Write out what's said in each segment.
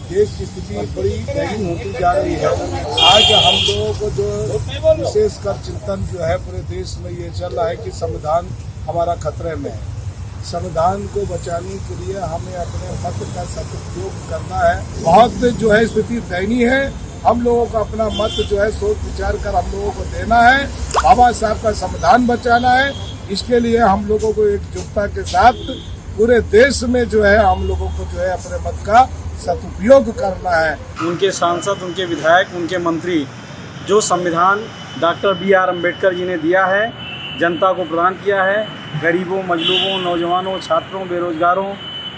देश की स्थिति बड़ी दयनीय होती जा रही है। आज हम लोगों को जो विशेषकर चिंतन जो है पूरे देश में ये चल रहा है कि संविधान हमारा खतरे में है। संविधान को बचाने के लिए हमें अपने मत का सदुपयोग करना है। बहुत जो है स्थिति दयनीय है। हम लोगों को अपना मत जो है सोच विचार कर हम लोगों को देना है। बाबा साहब का संविधान बचाना है। इसके लिए हम लोगों को एकजुटता के साथ पूरे देश में जो है हम लोगों को जो है अपने मत का सदुपयोग करना है। उनके सांसद, उनके विधायक, उनके मंत्री जो संविधान डॉक्टर B.R. अम्बेडकर जी ने दिया है, जनता को प्रदान किया है, गरीबों, मजलूबों, नौजवानों, छात्रों, बेरोजगारों,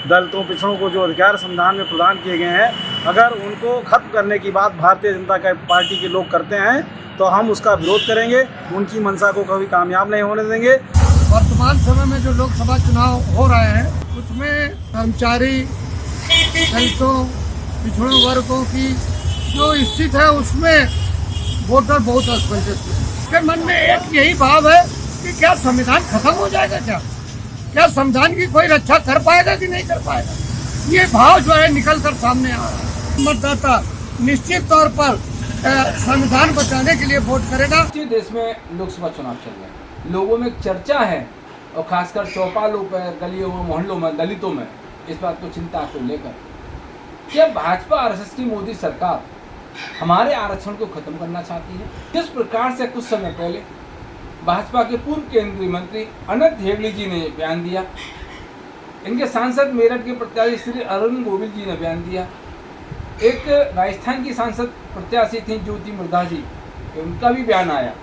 दलितों, पिछड़ों को जो अधिकार संविधान में प्रदान किए गए हैं, अगर उनको खत्म करने की बात भारतीय जनता पार्टी के लोग करते हैं तो हम उसका विरोध करेंगे। उनकी मंशा को कभी कामयाब नहीं होने देंगे। वर्तमान समय में जो लोकसभा चुनाव हो रहे हैं उसमें कर्मचारी, दलितों, पिछड़ों वर्गों की जो स्थिति है उसमें वोटर बहुत असंतुष्ट है। उसके मन में एक यही भाव है कि क्या संविधान खत्म हो जाएगा, क्या संविधान की कोई रक्षा कर पाएगा कि नहीं कर पाएगा। ये भाव जो है निकल कर सामने आ रहा है। मतदाता निश्चित तौर पर संविधान बचाने के लिए वोट करेगा। देश में लोकसभा चुनाव चल रहा है, लोगों में चर्चा है और खासकर चौपालों पर, गलियों में, मोहल्लों में, दलितों में इस बात को चिंता को लेकर क्या भाजपा RSS की मोदी सरकार हमारे आरक्षण को खत्म करना चाहती है। जिस प्रकार से कुछ समय पहले भाजपा के पूर्व केंद्रीय मंत्री अनंत हेगड़े जी ने बयान दिया, इनके सांसद मेरठ के प्रत्याशी श्री अरुण गोविल जी ने बयान दिया, एक राजस्थान की सांसद प्रत्याशी थी ज्योति मृधा जी, उनका भी बयान आया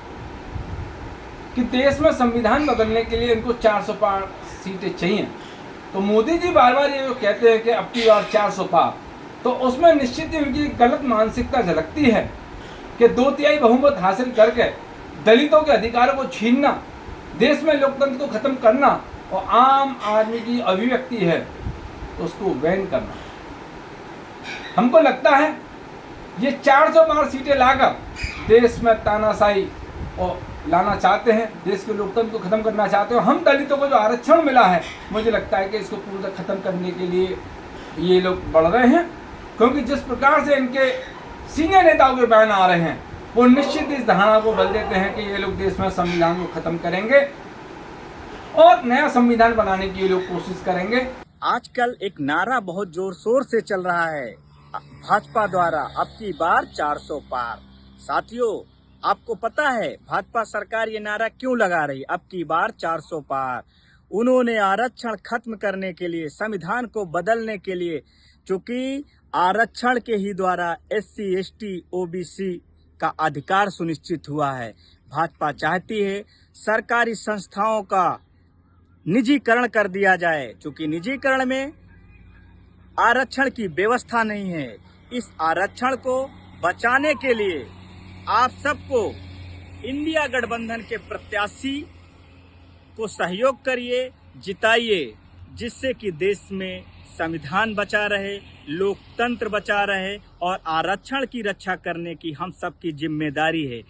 कि देश में संविधान बदलने के लिए इनको 400 पार सीटें चाहिए। तो मोदी जी बार बार ये कहते हैं कि अब की बार 400 पार, तो उसमें निश्चित ही उनकी गलत मानसिकता झलकती है कि 2/3 बहुमत हासिल करके दलितों के अधिकारों को छीनना, देश में लोकतंत्र को खत्म करना और आम आदमी की अभिव्यक्ति है तो उसको बैन करना। हमको लगता है ये 400 पार सीटें लाकर देश में तानाशाही और लाना चाहते हैं, देश के लोकतंत्र को खत्म करना चाहते हैं। हम दलितों को जो आरक्षण मिला है, मुझे लगता है कि इसको पूरा खत्म करने के लिए ये लोग बढ़ रहे हैं, क्योंकि जिस प्रकार से इनके सीनियर नेताओं के बयान आ रहे हैं वो निश्चित इस धारणा को बल देते हैं कि ये लोग देश में संविधान को खत्म करेंगे और नया संविधान बनाने की ये लोग कोशिश करेंगे। आजकल एक नारा बहुत जोर शोर से चल रहा है भाजपा द्वारा, अब की बार 400 पार। साथियों, आपको पता है भाजपा सरकार ये नारा क्यों लगा रही, अब की बार 400 पार। उन्होंने आरक्षण खत्म करने के लिए, संविधान को बदलने के लिए, चूंकि आरक्षण के ही द्वारा SC, ST, OBC का अधिकार सुनिश्चित हुआ है। भाजपा चाहती है सरकारी संस्थाओं का निजीकरण कर दिया जाए, क्योंकि निजीकरण में आरक्षण की व्यवस्था नहीं है। इस आरक्षण को बचाने के लिए आप सबको इंडिया गठबंधन के प्रत्याशी को सहयोग करिए, जिताइए, जिससे कि देश में संविधान बचा रहे, लोकतंत्र बचा रहे और आरक्षण की रक्षा करने की हम सबकी जिम्मेदारी है।